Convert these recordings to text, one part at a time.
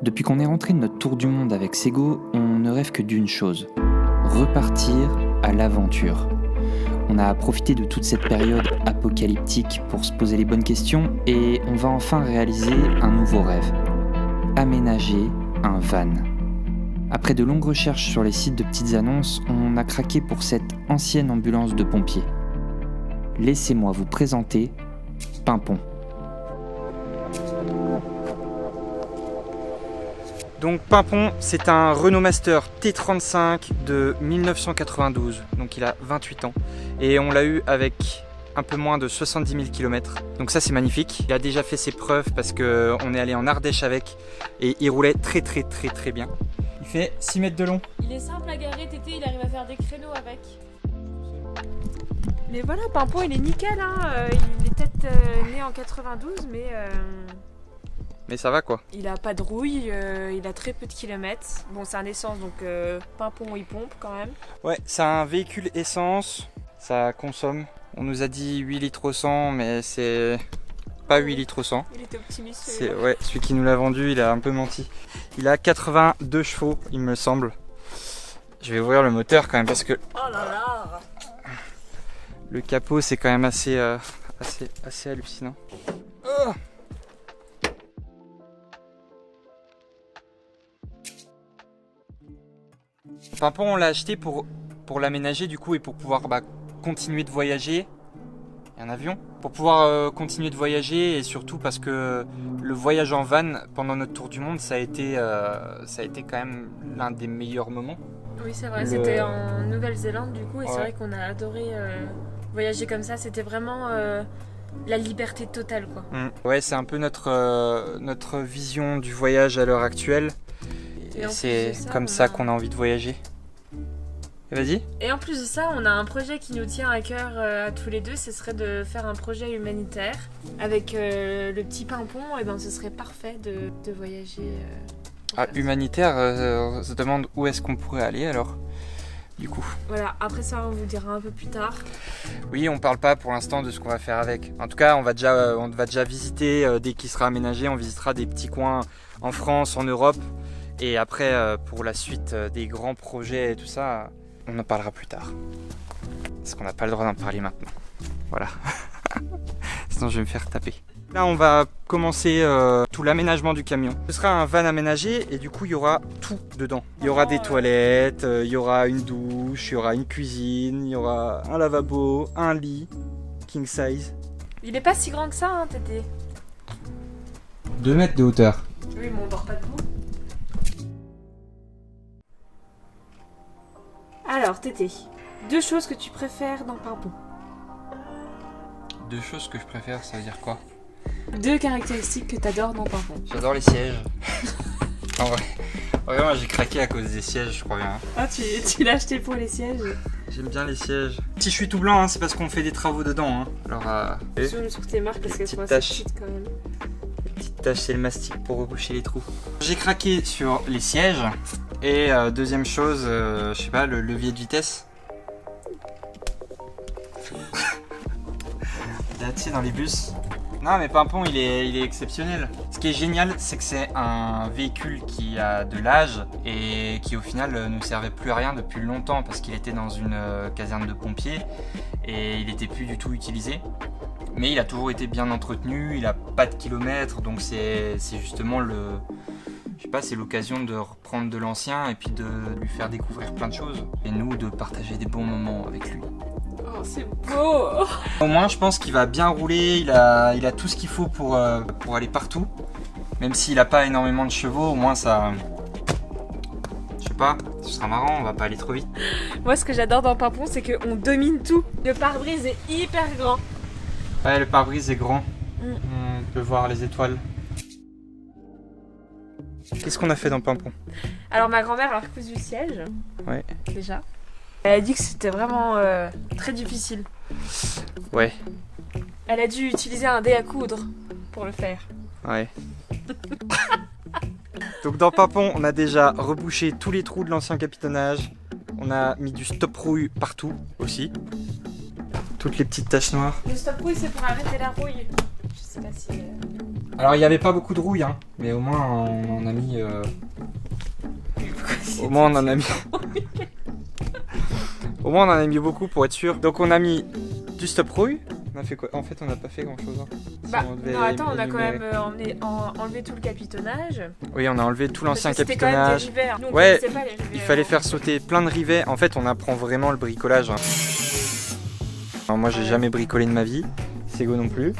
Depuis qu'on est rentré de notre tour du monde avec Sego, on ne rêve que d'une chose, repartir à l'aventure. On a profité de toute cette période apocalyptique pour se poser les bonnes questions et on va enfin réaliser un nouveau rêve. Aménager un van. Après de longues recherches sur les sites de petites annonces, on a craqué pour cette ancienne ambulance de pompiers. Laissez-moi vous présenter Pimpon. Donc Pimpon, c'est un Renault Master T35 de 1992, donc il a 28 ans. Et on l'a eu avec un peu moins de 70 000 km. Donc ça c'est magnifique. Il a déjà fait ses preuves parce qu'on est allé en Ardèche avec et il roulait très bien. Il fait 6 mètres de long. Il est simple à garer, Tété, il arrive à faire des créneaux avec. Mais voilà, Pimpon il est nickel, hein. Il est peut-être né en 92, Mais ça va quoi. il a pas de rouille, il a très peu de kilomètres. Bon, c'est un essence, donc Pimpon il pompe quand même. Ouais, c'est un véhicule essence, ça consomme. On nous a dit 8 litres au 100, mais c'est pas 8 litres au 100. Il était optimiste. C'est, ouais, celui qui nous l'a vendu, il a un peu menti. Il a 82 chevaux, il me semble. Je vais ouvrir le moteur quand même parce que Oh là là. le capot c'est quand même assez hallucinant. Oh. Pimpon, on l'a acheté pour l'aménager du coup et pour pouvoir continuer de voyager. Et un avion. Pour pouvoir continuer de voyager et surtout parce que le voyage en van pendant notre tour du monde, ça a été quand même l'un des meilleurs moments. Oui, c'est vrai, c'était en Nouvelle-Zélande du coup, et Ouais. c'est vrai qu'on a adoré voyager comme ça. C'était vraiment la liberté totale, quoi. Ouais, c'est un peu notre vision du voyage à l'heure actuelle. Et Et en plus c'est de ça, comme on ça a- qu'on a envie de voyager. Et vas-y. Et en plus de ça, on a un projet qui nous tient à cœur à tous les deux, ce serait de faire un projet humanitaire. Avec le petit Pimpon, et ben ce serait parfait de voyager. Pour faire ça. Humanitaire, on se demande où est-ce qu'on pourrait aller alors, du coup. Voilà, après ça on vous dira un peu plus tard. Oui, on parle pas pour l'instant de ce qu'on va faire avec. En tout cas, on va déjà visiter, dès qu'il sera aménagé, on visitera des petits coins en France, en Europe. Et après, pour la suite des grands projets et tout ça, on en parlera plus tard. Parce qu'on n'a pas le droit d'en parler maintenant. Voilà. Sinon, je vais me faire taper. Là, on va commencer tout l'aménagement du camion. Ce sera un van aménagé et du coup, il y aura tout dedans. Il y aura des toilettes, il y aura une douche, il y aura une cuisine, il y aura un lavabo, un lit, king size. Il est pas si grand que ça, hein, Tété. 2 mètres de hauteur. Oui, mais on dort pas debout. Alors, Tété, 2 choses que tu préfères dans Pimpon. 2 choses que je préfère, ça veut dire quoi? 2 caractéristiques que t'adores dans Pimpon. J'adore les sièges. En vrai, moi j'ai craqué à cause des sièges, je crois bien. Ah, tu l'as acheté pour les sièges. J'aime bien les sièges. Si je suis tout blanc, c'est parce qu'on fait des travaux dedans. Alors, Sur tes marques parce qu'elles sont Petite assez tache. petites quand même. petite tache, c'est le mastic pour reboucher les trous. J'ai craqué sur les sièges. Et deuxième chose, je sais pas, le levier de vitesse. Là, tu sais, dans les bus. Non, mais Pimpon, il est exceptionnel. Ce qui est génial, c'est que c'est un véhicule qui a de l'âge et qui, au final, ne servait plus à rien depuis longtemps parce qu'il était dans une caserne de pompiers et il n'était plus du tout utilisé. Mais il a toujours été bien entretenu, il a pas de kilomètres, donc c'est justement je sais pas, c'est l'occasion de reprendre de l'ancien et puis de lui faire découvrir plein de choses. Et nous, de partager des bons moments avec lui. Oh, c'est beau. Au moins, je pense qu'il va bien rouler, il a tout ce qu'il faut pour aller partout. Même s'il a pas énormément de chevaux, au moins ça... Je sais pas, ce sera marrant, on va pas aller trop vite. Moi, ce que j'adore dans Pimpon, c'est qu'on domine tout. Le pare-brise est hyper grand. Ouais, le pare-brise est grand. Mm. On peut voir les étoiles. Qu'est-ce qu'on a fait dans Pimpon? Alors, ma grand-mère a recousu le siège. Ouais. Déjà. Elle a dit que c'était vraiment très difficile. Ouais, Elle a dû utiliser un dé à coudre pour le faire. ouais. Donc dans Pimpon, on a déjà rebouché tous les trous de l'ancien capitonnage. On a mis du stop rouille partout aussi. Toutes les petites taches noires. Le stop rouille, c'est pour arrêter la rouille. Je sais pas si... Alors il n'y avait pas beaucoup de rouille, hein, mais au moins on en a mis... Au moins on en a mis... Au moins on en a mis beaucoup pour être sûr. Donc on a mis du stop rouille. On a fait quoi? En fait on n'a pas fait grand chose. Hein. Bah non, attends, on a quand même enlevé tout le capitonnage. Oui, on a enlevé tout l'ancien C'était quand même des capitonnage. rivets. Nous, on Ouais, connaissait pas les rivets il fallait avant. faire sauter plein de rivets. En fait on apprend vraiment le bricolage. Hein. Alors, moi j'ai Ouais. jamais bricolé de ma vie. Sego non plus.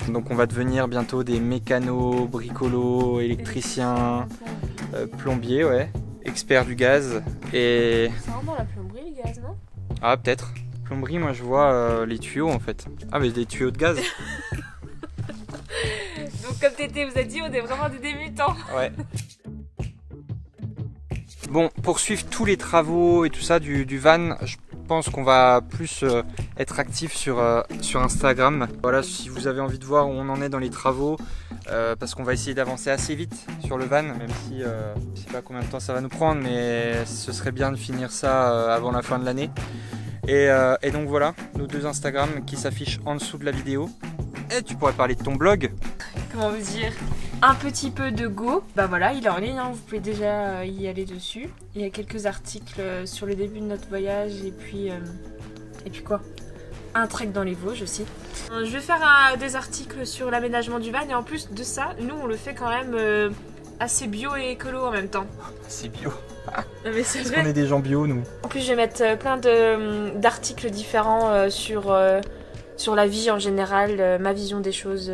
Donc on va devenir bientôt des mécanos, bricolos, électriciens, plombiers, ouais. Experts du gaz. Et... C'est vraiment la plomberie, le gaz, non? Ah peut-être. Plomberie, moi je vois les tuyaux en fait. Ah mais des tuyaux de gaz. Donc comme Tété vous a dit, on est vraiment des débutants. Ouais. Bon, pour suivre tous les travaux et tout ça du van, je pense qu'on va plus être actif sur Instagram. Voilà, si vous avez envie de voir où on en est dans les travaux, parce qu'on va essayer d'avancer assez vite sur le van, même si je sais pas combien de temps ça va nous prendre, mais ce serait bien de finir ça avant la fin de l'année. Et donc voilà, nos 2 Instagram qui s'affichent en dessous de la vidéo. Et tu pourrais parler de ton blog. Comment vous dire? Un petit peu de go. Bah voilà, il est en ligne, hein, vous pouvez déjà y aller dessus. Il y a quelques articles sur le début de notre voyage et puis quoi? Un trek dans les Vosges aussi. Je vais faire des articles sur l'aménagement du van et en plus de ça, nous on le fait quand même assez bio et écolo en même temps. C'est bio. Non, mais c'est Parce vrai. qu'on est des gens bio, nous. En plus, je vais mettre plein d'articles différents sur la vie en général, ma vision des choses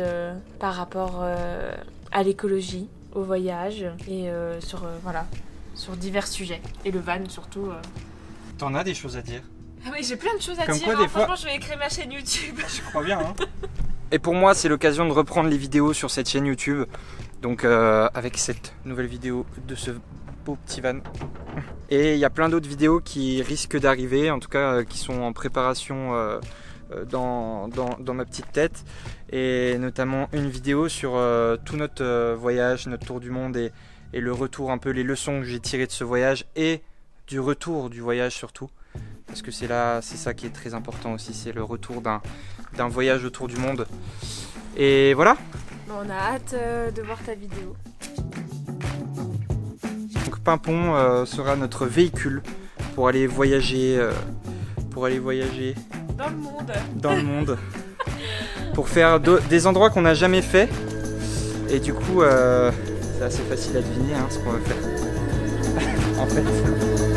par rapport à l'écologie, au voyage et sur divers sujets. Et le van surtout. T'en as des choses à dire. Ah oui, j'ai plein de choses à Comme dire. quoi, Hein. des fois- Franchement, je vais écrire ma chaîne YouTube. Je crois bien, hein. Et pour moi, c'est l'occasion de reprendre les vidéos sur cette chaîne YouTube. Donc, avec cette nouvelle vidéo de ce beau petit van. Et il y a plein d'autres vidéos qui risquent d'arriver, en tout cas qui sont en préparation dans ma petite tête. Et notamment une vidéo sur tout notre voyage, notre tour du monde et le retour, un peu les leçons que j'ai tirées de ce voyage et du retour du voyage surtout. Parce que c'est ça qui est très important aussi, c'est le retour d'un voyage autour du monde. Et voilà. Bon, on a hâte de voir ta vidéo. Donc Pimpon sera notre véhicule pour aller voyager, Dans le monde. dans le monde, pour faire des endroits qu'on n'a jamais fait. Et du coup, c'est assez facile à deviner hein, ce qu'on va faire. En fait.